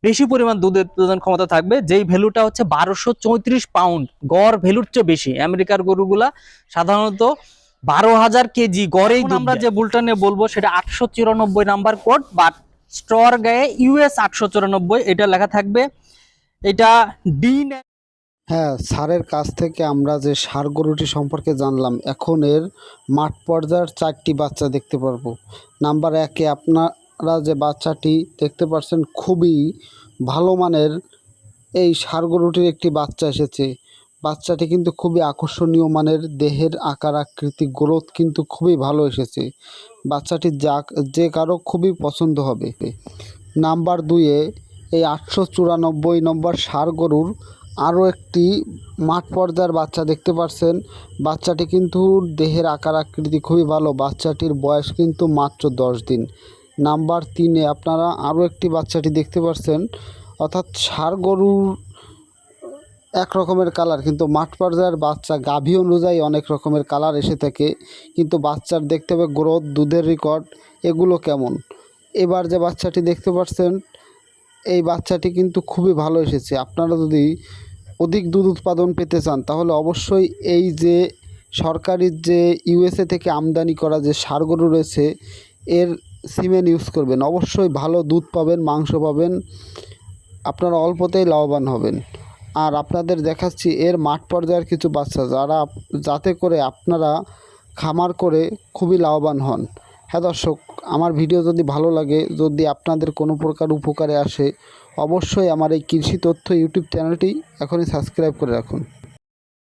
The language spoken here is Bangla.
বেশি পরিমাণ দুধ উৎপাদন ক্ষমতা থাকবে, যেই ভ্যালুটা হচ্ছে 1234 পাউন্ড, গড় ভ্যালুর চেয়ে বেশি। আমেরিকার গরুগুলা সাধারণত 12,000 কেজি গড়েই দুধ আমরা যে বুলটা নিয়ে বলবো সেটা 894 নাম্বার কোড, বাট স্ট্রর গায়ে ইউএস 894 এটা লেখা থাকবে। এটা ডিন। হ্যাঁ, স্যারের কাছ থেকে আমরা যে ষাঁড় গরুটি সম্পর্কে জানলাম। এখন এর মাঠ পর্যায়ের 4টি বাচ্চা দেখতে পারবো। নাম্বার 1-এ আপনারা যে বাচ্চাটি দেখতে পাচ্ছেন, খুবই ভালো মানের এই ষাঁড় গরুটির একটি বাচ্চা এসেছে। বাচ্চাটি কিন্তু খুবই আকর্ষণীয় মানের, দেহের আকার আকৃতি গ্রোথ কিন্তু খুবই ভালো এসেছে। বাচ্চাটি যে কারো খুবই পছন্দ হবে। নাম্বার 2-এ এই 894 নম্বর ষাঁড় গরুর আরও একটি মাঠ পর্যায়ের বাচ্চা দেখতে পাচ্ছেন। বাচ্চাটি কিন্তু দেহের আকার আকৃতি খুবই ভালো। বাচ্চাটির বয়স কিন্তু মাত্র 10 দিন। নাম্বার 3-এ আপনারা আরও একটি বাচ্চাটি দেখতে পাচ্ছেন, অর্থাৎ ষাঁড় গরুর এক রকমের কালার, কিন্তু মাঠ পর্যায়ের বাচ্চা গাভী অনুযায়ী অনেক রকমের কালার এসে থাকে। কিন্তু বাচ্চার দেখতে হবে গ্রোথ, দুধের রেকর্ড এগুলো কেমন। এবার যে বাচ্চাটি দেখতে পাচ্ছেন, এই বাচ্চাটি কিন্তু খুবই ভালো এসেছে। আপনারা যদি অধিক দুধ উৎপাদন পেতে চান তাহলে অবশ্যই এই যে সরকারি যে ইউএসএ থেকে আমদানি করা যে ষাঁড় গরু রয়েছে এর সিমেন্ট ইউজ করবেন। অবশ্যই ভালো দুধ পাবেন, মাংস পাবেন, আপনারা অল্পতেই লাভবান হবেন। আর আপনাদের দেখাচ্ছি এর মাঠ পর্যায়ের কিছু বাচ্চা, যাতে করে আপনারা খামার করে খুবই লাভবান হন। হ্যাঁ দর্শক, আমার ভিডিও যদি ভালো লাগে, যদি আপনাদের কোনো প্রকার উপকারে আসে, অবশ্যই আমার এই কৃষি তথ্য ইউটিউব চ্যানেলটি এখনই সাবস্ক্রাইব করে রাখুন।